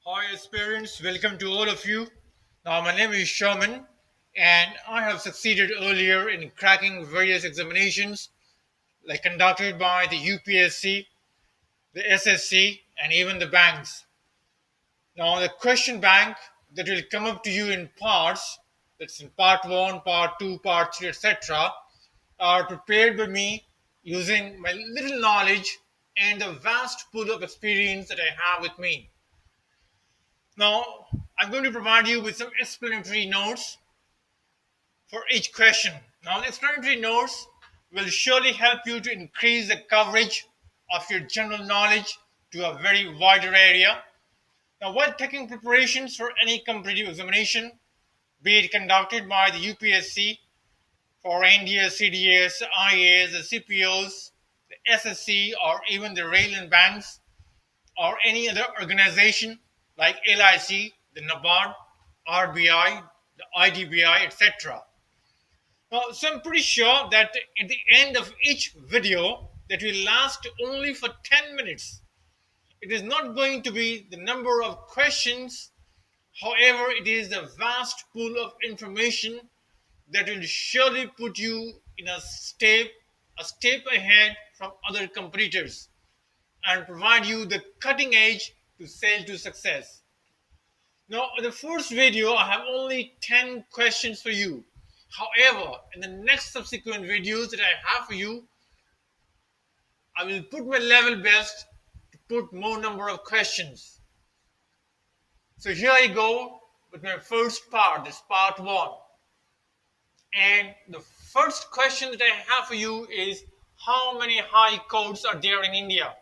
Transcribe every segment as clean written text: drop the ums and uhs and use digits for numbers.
Hi, aspirants. Welcome to all of you. Now, my name is Sherman, and I have succeeded earlier in cracking various examinations, like conducted by the UPSC, the SSC, and even the banks. Now, the question bank that will come up to you in parts, that's in part one, part two, part three, etc., are prepared by me using my little knowledge and the vast pool of experience that I have with me. Now, I'm going to provide you with some explanatory notes for each question. Now, the explanatory notes will surely help you to increase the coverage of your general knowledge to a very wider area. Now, while taking preparations for any competitive examination, be it conducted by the UPSC for NDA CDS IAS, the CPOs, the SSC, or even the rail and banks, or any other organization like LIC, the NABARD, RBI, the IDBI, etc. So I'm pretty sure that at the end of each video that will last only for 10 minutes, it is not going to be the number of questions. However, it is the vast pool of information that will surely put you in a step ahead from other competitors and provide you the cutting edge to sail to success. Now, in the first video, I have only 10 questions for you. However, in the next subsequent videos that I have for you, I will put my level best to put more number of questions. So here I go with my first part, this part one. And the first question that I have for you is how many high courts are there in India?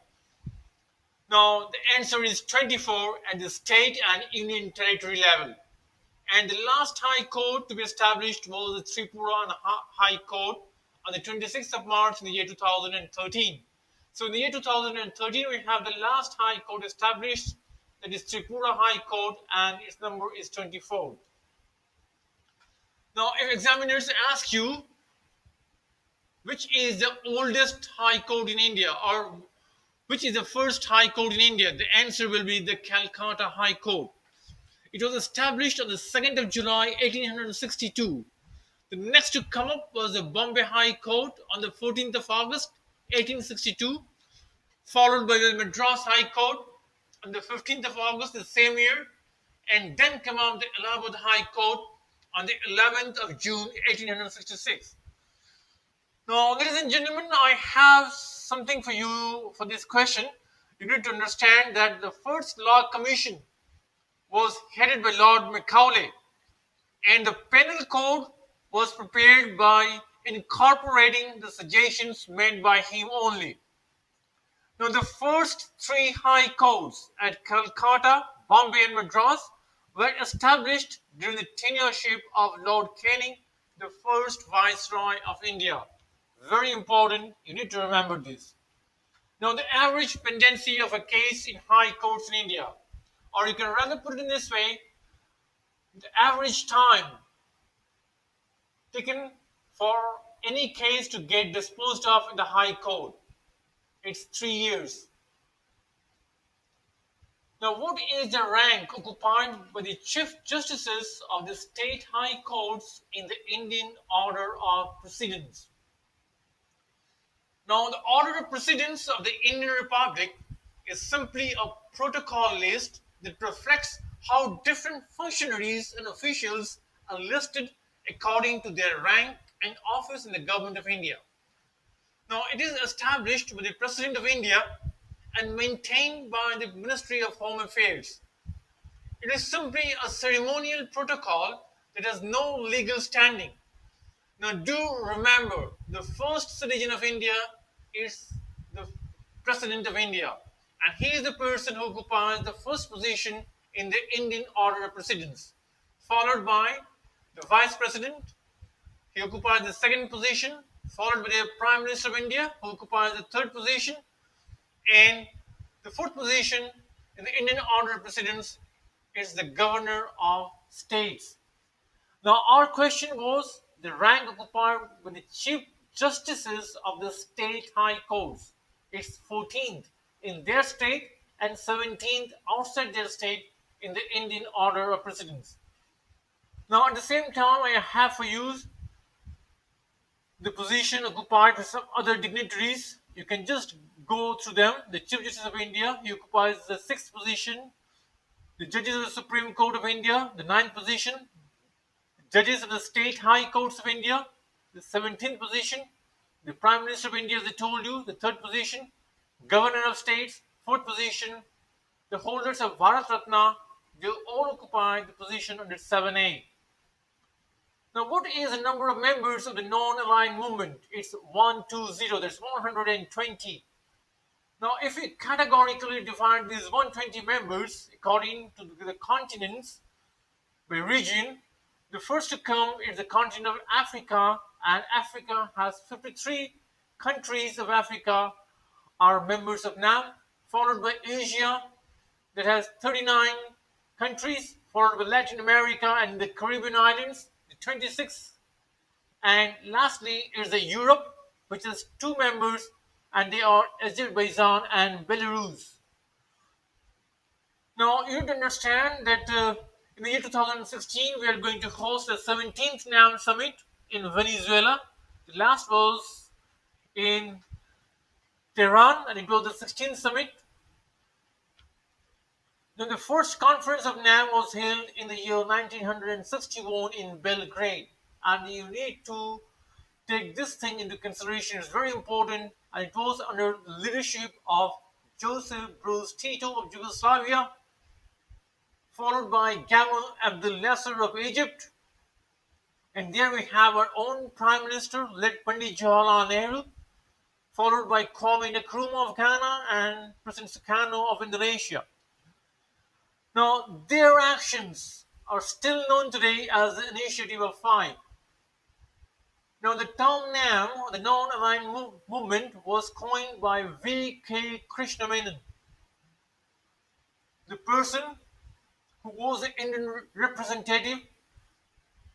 Now, the answer is 24 at the state and union territory level. And the last High Court to be established was the Tripura High Court on the 26th of March in the year 2013. So in the year 2013, we have the last High Court established, that is Tripura High Court, and its number is 24. Now, if examiners ask you which is the oldest High Court in India, or which is the first High Court in India, the answer will be the Calcutta High Court. It was established on the 2nd of July 1862. The next to come up was the Bombay High Court on the 14th of August 1862, followed by the Madras High Court on the 15th of August the same year, and then came up the Allahabad High Court on the 11th of June 1866. Now, ladies and gentlemen, I have something for you for this question. You need to understand that the first law commission was headed by Lord Macaulay, and the penal code was prepared by incorporating the suggestions made by him only. Now, the first three high courts at Calcutta, Bombay, and Madras were established during the tenureship of Lord Canning, the first Viceroy of India. Very important, you need to remember this. Now, the average pendency of a case in high courts in India, or you can rather put it in this way, the average time taken for any case to get disposed of in the High Court, it's 3 years. Now, what is the rank occupied by the Chief Justices of the State High Courts in the Indian order of precedence? Now, the order of precedence of the Indian Republic is simply a protocol list that reflects how different functionaries and officials are listed according to their rank and office in the government of India. Now, it is established by the President of India and maintained by the Ministry of Home Affairs. It is simply a ceremonial protocol that has no legal standing. Now, do remember the first citizen of India is the President of India, and he is the person who occupies the first position in the Indian order of precedence, followed by the Vice President. He occupies the second position, followed by the Prime Minister of India, who occupies the third position, and the fourth position in the Indian order of precedence is the Governor of States. Now, our question was the rank occupied by the Chief Justices of the State High Courts. It's 14th in their state and 17th outside their state in the Indian order of precedence. Now, at the same time, I have for you the position occupied by some other dignitaries. You can just go through them. The Chief Justice of India, he occupies the sixth position. The judges of the Supreme Court of India, the ninth position. Judges of the State High Courts of India, the 17th position. The Prime Minister of India, as I told you, the third position. Governor of States, fourth position. The holders of Bharat Ratna, they all occupy the position under 7A. Now, what is the number of members of the non-aligned movement? It's 120, that's 120. Now, if we categorically define these 120 members according to the continents by region, the first to come is the continent of Africa, and Africa has 53 countries of Africa are members of NAM, followed by Asia that has 39 countries, followed by Latin America and the Caribbean islands, the 26, and lastly is the Europe, which has two members, and they are Azerbaijan and Belarus. Now, you need to understand that in the year 2016, we are going to host the 17th NAM Summit in Venezuela. The last was in Tehran, and it was the 16th summit. Now, the first conference of NAM was held in the year 1961 in Belgrade, and you need to take this thing into consideration. It's very important, and it was under the leadership of Joseph Broz Tito of Yugoslavia, followed by Gamal Abdel Nasser of Egypt, and there we have our own Prime Minister, led Pandit Jawaharlal Nehru, followed by Kwame Nkrumah of Ghana and President Sukarno of Indonesia. Now, their actions are still known today as the Initiative of Five. Now, the term NAM, the non-aligned movement, was coined by V.K. Krishnamenon, the person who was the Indian representative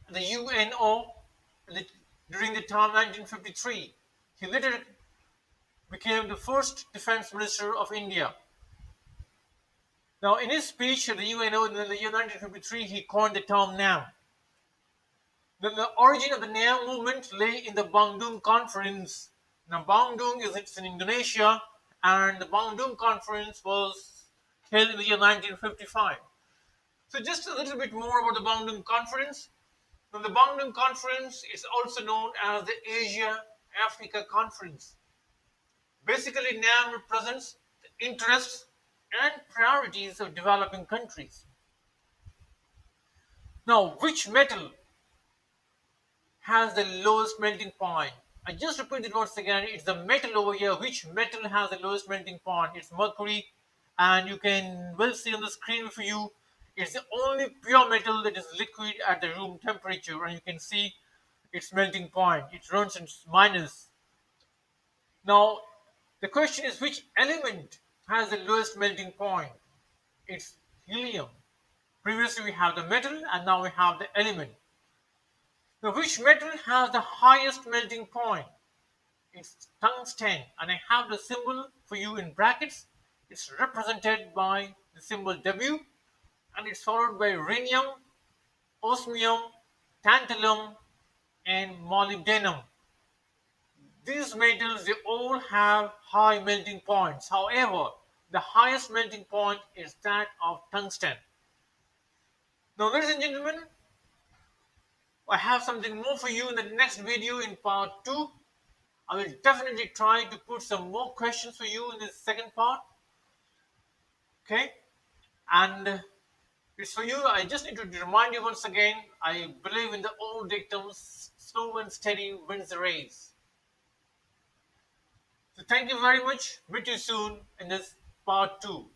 at the UNO during the time 1953. He later became the first defense minister of India. Now, in his speech at the UNO in the year 1953, he coined the term NAM. Then the origin of the NAM movement lay in the Bandung Conference. Now, Bandung is in Indonesia, and the Bandung Conference was held in the year 1955. So, just a little bit more about the Bandung Conference. Now, the Bandung Conference is also known as the Asia-Africa Conference. Basically, NAM represents the interests and priorities of developing countries. Now, which metal has the lowest melting point? I just repeat it once again. It's the metal over here. Which metal has the lowest melting point? It's mercury, and you can well see on the screen for you. It's the only pure metal that is liquid at the room temperature, and you can see its melting point. It runs in minus. Now, the question is, which element has the lowest melting point? It's helium. Previously we have the metal, and now we have the element. Now, which metal has the highest melting point? It's tungsten, and I have the symbol for you in brackets. It's represented by the symbol W, and it's followed by rhenium, osmium, tantalum, and molybdenum. These metals, they all have high melting points. However, the highest melting point is that of tungsten. Now, ladies and gentlemen, I have something more for you in the next video in part 2. I will definitely try to put some more questions for you in this second part. Okay? And it's for you. I just need to remind you once again, I believe in the old dictums, slow and steady wins the race. So thank you very much. Meet you soon in this part 2.